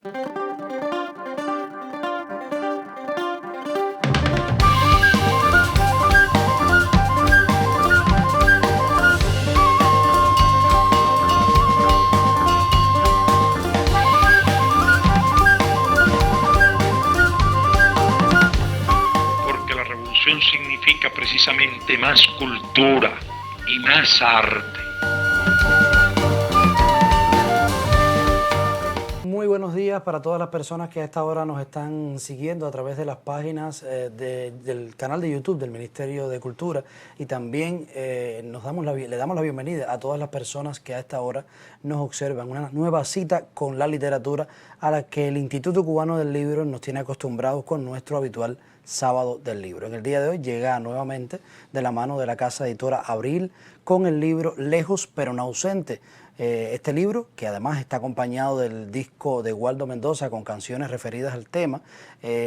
Porque la revolución significa precisamente más cultura y más arte. Muy buenos días para todas las personas que a esta hora nos están siguiendo a través de las páginas del canal de YouTube del Ministerio de Cultura, y también le damos la bienvenida a todas las personas que a esta hora nos observan. Una nueva cita con la literatura a la que el Instituto Cubano del Libro nos tiene acostumbrados con nuestro habitual Sábado del Libro. En el día de hoy llega nuevamente de la mano de la casa editora Abril con el libro Lejos pero no ausente. Este libro, que además está acompañado del disco de Waldo Mendoza con canciones referidas al tema,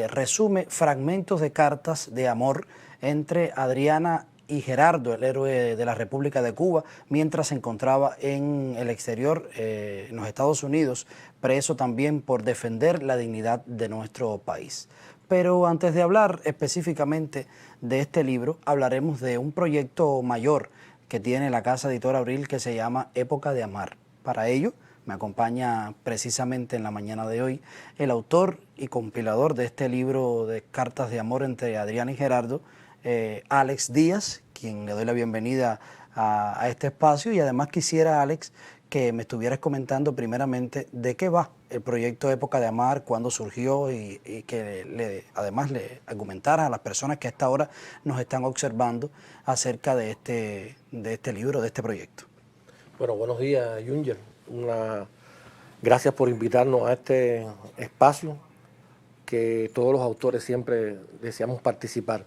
resume fragmentos de cartas de amor entre Adriana y Gerardo, el héroe de la República de Cuba, mientras se encontraba en el exterior, en los Estados Unidos, preso también por defender la dignidad de nuestro país. Pero antes de hablar específicamente de este libro, hablaremos de un proyecto mayor que tiene la casa editora Abril, que se llama Época de Amar. Para ello me acompaña precisamente en la mañana de hoy el autor y compilador de este libro de cartas de amor entre Adriana y Gerardo, Alex Díaz, quien le doy la bienvenida a este espacio. Y además quisiera, Alex, que me estuvieras comentando primeramente de qué va el proyecto Época de Amar, cuándo surgió, y que además le argumentara a las personas que a esta hora nos están observando acerca de este libro, de este proyecto. Bueno, buenos días, Junger. Gracias por invitarnos a este espacio que todos los autores siempre deseamos participar.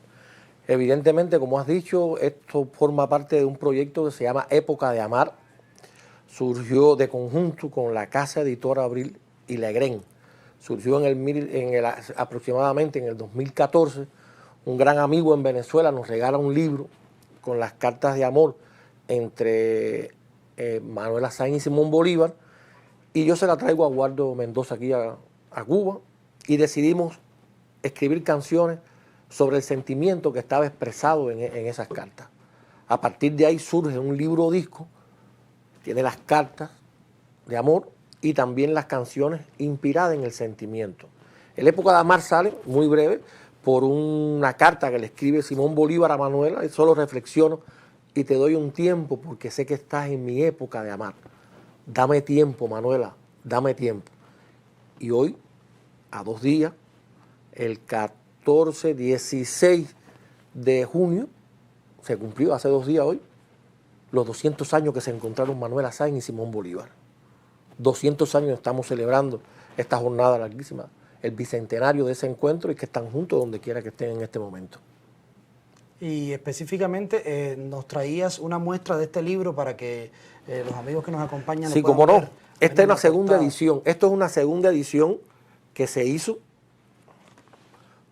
Evidentemente, como has dicho, esto forma parte de un proyecto que se llama Época de Amar. Surgió de conjunto con la casa editora Abril y Legren. Surgió aproximadamente en el 2014. Un gran amigo en Venezuela nos regala un libro con las cartas de amor entre Manuela Sáenz y Simón Bolívar, y yo se la traigo a Waldo Mendoza aquí a Cuba, y decidimos escribir canciones sobre el sentimiento que estaba expresado en esas cartas. A partir de ahí surge un libro disco. Tiene las cartas de amor y también las canciones inspiradas en el sentimiento. El Época de Amar sale, muy breve, por una carta que le escribe Simón Bolívar a Manuela, y solo reflexiono: y te doy un tiempo porque sé que estás en mi época de amar. Dame tiempo, Manuela, dame tiempo. Y hoy, a 2 días, el 16 de junio, se cumplió hace 2 días hoy, los 200 años que se encontraron Manuela Sáenz y Simón Bolívar. 200 años estamos celebrando esta jornada larguísima, el bicentenario de ese encuentro, y que están juntos donde quiera que estén en este momento. Y específicamente nos traías una muestra de este libro para que los amigos que nos acompañan... Sí, como no. Esta es una segunda edición. Esto es una segunda edición que se hizo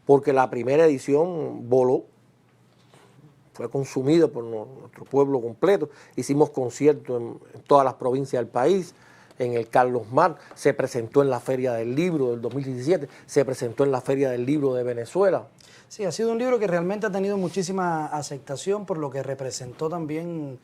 porque la primera edición voló. Fue consumido por nuestro pueblo completo. Hicimos conciertos en todas las provincias del país, en el Carlos Marx, se presentó en la Feria del Libro del 2017, se presentó en la Feria del Libro de Venezuela. Sí, ha sido un libro que realmente ha tenido muchísima aceptación por lo que representó también,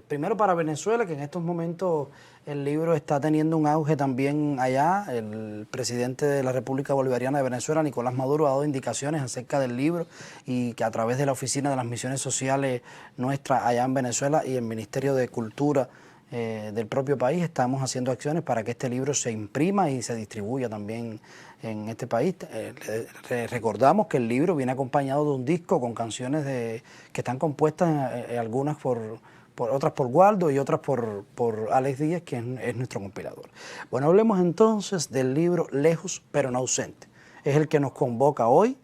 primero para Venezuela, que en estos momentos el libro está teniendo un auge también allá. El presidente de la República Bolivariana de Venezuela, Nicolás Maduro, ha dado indicaciones acerca del libro, y que a través de la Oficina de las Misiones Sociales nuestra allá en Venezuela y el Ministerio de Cultura del propio país estamos haciendo acciones para que este libro se imprima y se distribuya también en este país. Recordamos que el libro viene acompañado de un disco con canciones que están compuestas, algunas por otras por Waldo y otras por Alex Díaz, que es nuestro compilador. Bueno, hablemos entonces del libro Lejos pero no ausente. Es el que nos convoca hoy.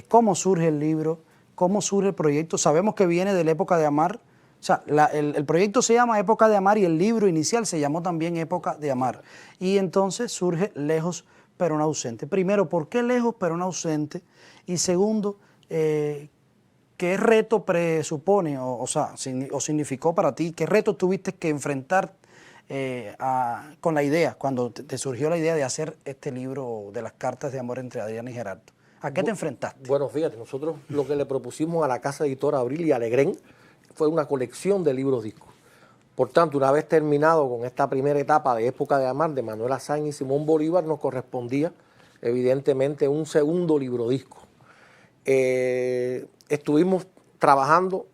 ¿Cómo surge el libro? ¿Cómo surge el proyecto? Sabemos que viene de la Época de Amar. O sea, el proyecto se llama Época de Amar y el libro inicial se llamó también Época de Amar. Y entonces surge Lejos pero no ausente. Primero, ¿por qué lejos pero no ausente? Y segundo, ¿qué reto presupone o significó para ti? ¿Qué reto tuviste que enfrentar con la idea, cuando te surgió la idea de hacer este libro de las cartas de amor entre Adriana y Gerardo? ¿A qué te enfrentaste? Bueno, fíjate, nosotros lo que le propusimos a la Casa Editora Abril y a Legrén fue una colección de libros discos. Por tanto, una vez terminado con esta primera etapa de Época de Amar de Manuela Sáenz y Simón Bolívar, nos correspondía evidentemente un segundo libro disco. Estuvimos trabajando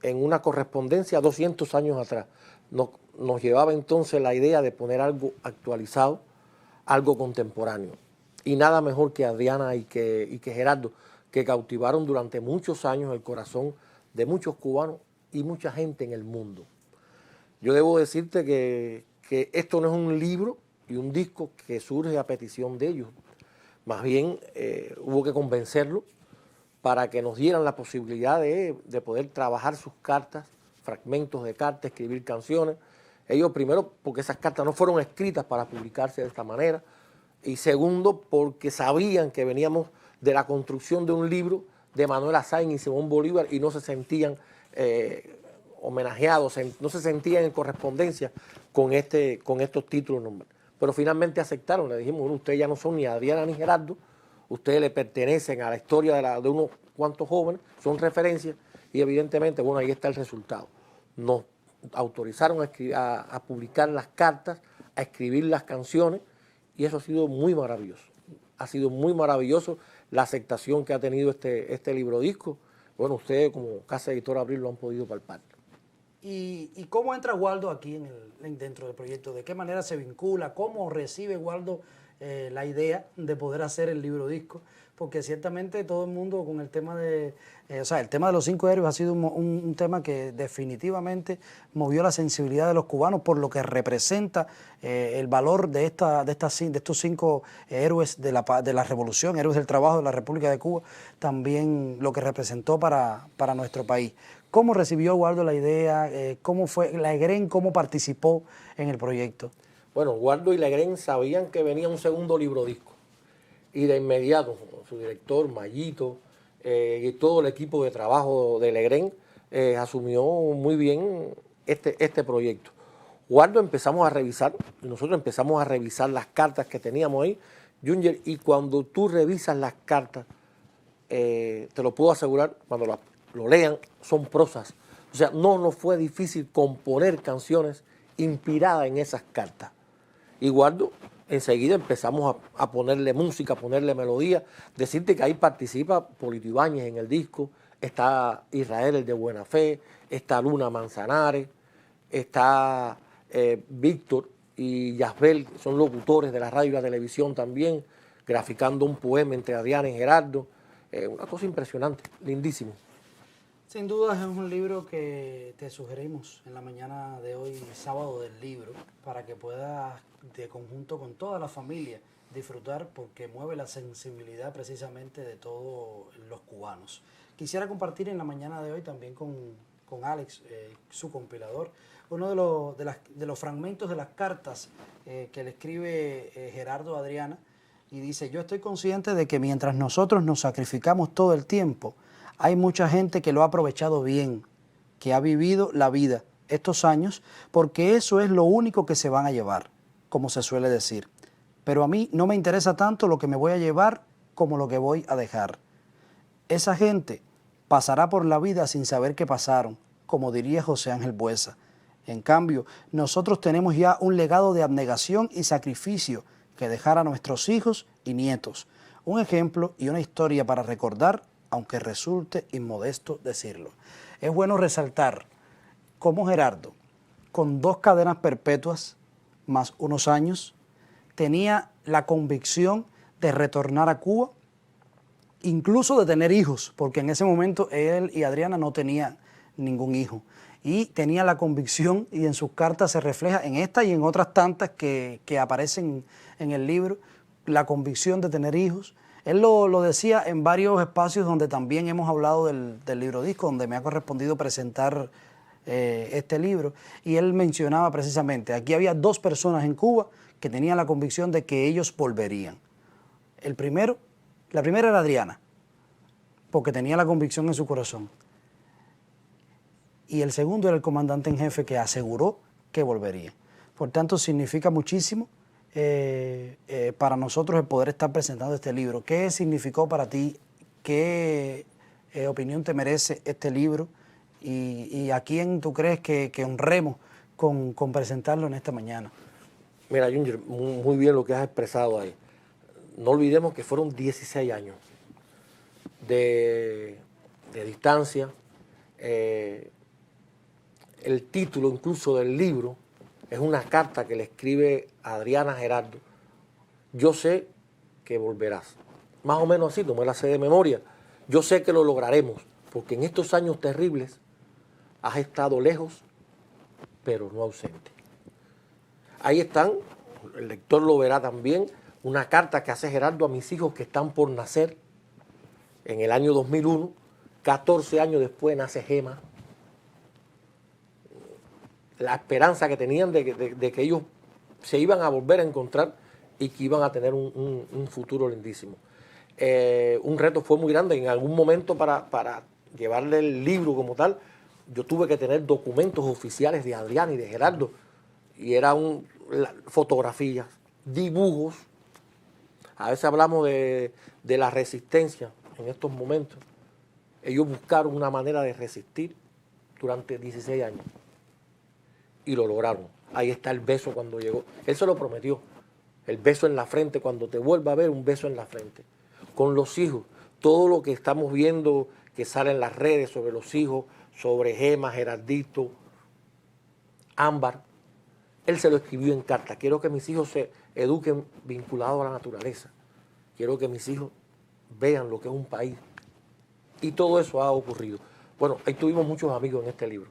en una correspondencia 200 años atrás. Nos llevaba entonces la idea de poner algo actualizado, algo contemporáneo. Y nada mejor que Adriana y que Gerardo, que cautivaron durante muchos años el corazón de muchos cubanos y mucha gente en el mundo. Yo debo decirte que esto no es un libro y un disco que surge a petición de ellos. Más bien hubo que convencerlos para que nos dieran la posibilidad de poder trabajar sus cartas, fragmentos de cartas, escribir canciones. Ellos primero porque esas cartas no fueron escritas para publicarse de esta manera, y segundo porque sabían que veníamos de la construcción de un libro de Manuela Sáenz y Simón Bolívar y no se sentían homenajeados, no se sentían en correspondencia con estos títulos. Pero finalmente aceptaron, le dijimos, bueno, ustedes ya no son ni Adriana ni Gerardo, ustedes le pertenecen a la historia de unos cuantos jóvenes, son referencias, y evidentemente, bueno, ahí está el resultado. Nos autorizaron a publicar las cartas, a escribir las canciones, y eso ha sido muy maravilloso. Ha sido muy maravilloso la aceptación que ha tenido este libro disco. Bueno, ustedes como Casa Editora Abril lo han podido palpar. ¿Y cómo entra Waldo aquí dentro del proyecto? ¿De qué manera se vincula? ¿Cómo recibe Waldo la idea de poder hacer el libro disco? Porque ciertamente todo el mundo con el tema el tema de los 5 héroes ha sido un tema que definitivamente movió la sensibilidad de los cubanos por lo que representa el valor de estos 5 héroes de la revolución, héroes del trabajo de la República de Cuba, también lo que representó para nuestro país. ¿Cómo recibió Waldo la idea? ¿Cómo fue Legrén? ¿Cómo participó en el proyecto? Bueno, Waldo y Legrén sabían que venía un segundo libro disco. Y de inmediato, su director, Mayito, y todo el equipo de trabajo de Legrén asumió muy bien este proyecto. Waldo empezamos a revisar, y nosotros empezamos a revisar las cartas que teníamos ahí, Junger, y cuando tú revisas las cartas, te lo puedo asegurar, cuando lo lean, son prosas. O sea, no nos fue difícil componer canciones inspiradas en esas cartas. Y Waldo, enseguida empezamos a ponerle música, a ponerle melodía. Decirte que ahí participa Polito Ibáñez en el disco, está Israel, el de Buena Fe, está Luna Manzanares, está Víctor y Yasbel, que son locutores de la radio y la televisión también, graficando un poema entre Adriana y Gerardo. Una cosa impresionante, lindísimo. Sin duda es un libro que te sugerimos en la mañana de hoy, sábado del libro, para que puedas de conjunto con toda la familia disfrutar, porque mueve la sensibilidad precisamente de todos los cubanos. Quisiera compartir en la mañana de hoy también con Alex, su compilador, uno de los fragmentos de las cartas que le escribe Gerardo a Adriana, y dice: yo estoy consciente de que mientras nosotros nos sacrificamos todo el tiempo, hay mucha gente que lo ha aprovechado bien, que ha vivido la vida estos años, porque eso es lo único que se van a llevar, como se suele decir. Pero a mí no me interesa tanto lo que me voy a llevar como lo que voy a dejar. Esa gente pasará por la vida sin saber qué pasaron, como diría José Ángel Buesa. En cambio, nosotros tenemos ya un legado de abnegación y sacrificio que dejar a nuestros hijos y nietos. Un ejemplo y una historia para recordar, aunque resulte inmodesto decirlo. Es bueno resaltar cómo Gerardo, con 2 cadenas perpetuas más unos años, tenía la convicción de retornar a Cuba, incluso de tener hijos, porque en ese momento él y Adriana no tenían ningún hijo. Y tenía la convicción, y en sus cartas se refleja, en esta y en otras tantas que aparecen en el libro, la convicción de tener hijos. Él lo decía en varios espacios donde también hemos hablado del libro disco, donde me ha correspondido presentar este libro, y él mencionaba precisamente, aquí había 2 personas en Cuba que tenían la convicción de que ellos volverían. La primera era Adriana, porque tenía la convicción en su corazón. Y el segundo era el comandante en jefe, que aseguró que volvería. Por tanto, significa muchísimo para nosotros el poder estar presentando este libro. ¿Qué significó para ti? ¿Qué opinión te merece este libro? ¿Y a quién tú crees que honremos con presentarlo en esta mañana? Mira, Junger, muy bien lo que has expresado ahí. No olvidemos que fueron 16 años de distancia. El título incluso del libro es una carta que le escribe Adriana a Gerardo. Yo sé que volverás. Más o menos así, no me la sé de memoria. Yo sé que lo lograremos, porque en estos años terribles has estado lejos, pero no ausente. Ahí están, el lector lo verá también, una carta que hace Gerardo a mis hijos que están por nacer en el año 2001. 14 años después nace Gema. La esperanza que tenían de que ellos se iban a volver a encontrar y que iban a tener un futuro lindísimo. Un reto fue muy grande. En algún momento para llevarle el libro como tal, yo tuve que tener documentos oficiales de Adrián y de Gerardo. Y eran fotografías, dibujos. A veces hablamos de la resistencia en estos momentos. Ellos buscaron una manera de resistir durante 16 años. Y lo lograron. Ahí está el beso cuando llegó. Él se lo prometió. El beso en la frente, cuando te vuelva a ver, un beso en la frente. Con los hijos, todo lo que estamos viendo que sale en las redes sobre los hijos, sobre Gema, Gerardito, Ámbar, él se lo escribió en carta. Quiero que mis hijos se eduquen vinculados a la naturaleza. Quiero que mis hijos vean lo que es un país. Y todo eso ha ocurrido. Bueno, ahí tuvimos muchos amigos en este libro.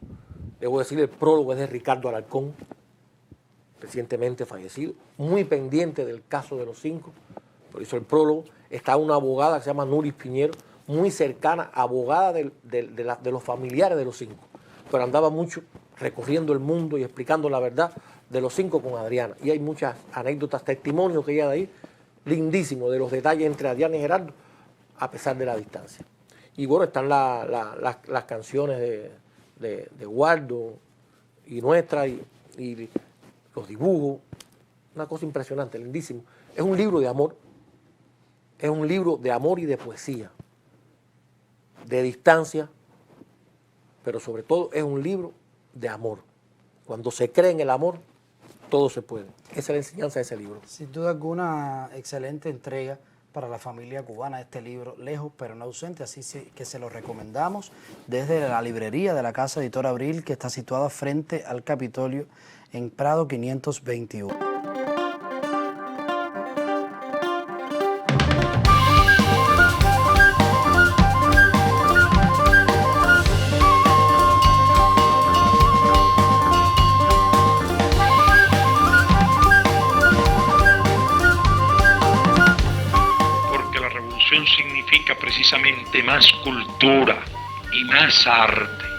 Debo decir, el prólogo es de Ricardo Alarcón, recientemente fallecido, muy pendiente del caso de los 5, por eso el prólogo. Está una abogada que se llama Nuris Piñero, muy cercana, abogada de los familiares de los 5, pero andaba mucho recorriendo el mundo y explicando la verdad de los 5 con Adriana. Y hay muchas anécdotas, testimonios que ella da ahí, lindísimos, de los detalles entre Adriana y Gerardo, a pesar de la distancia. Y bueno, están las canciones de Waldo y nuestra y los dibujos, una cosa impresionante, lindísimo. Es un libro de amor, es un libro de amor y de poesía, de distancia, pero sobre todo es un libro de amor. Cuando se cree en el amor, todo se puede. Esa es la enseñanza de ese libro. Sin duda alguna, excelente entrega para la familia cubana este libro, Lejos pero no ausente, así que se lo recomendamos desde la librería de la Casa Editora Abril, que está situada frente al Capitolio en Prado 521. Significa precisamente más cultura y más arte.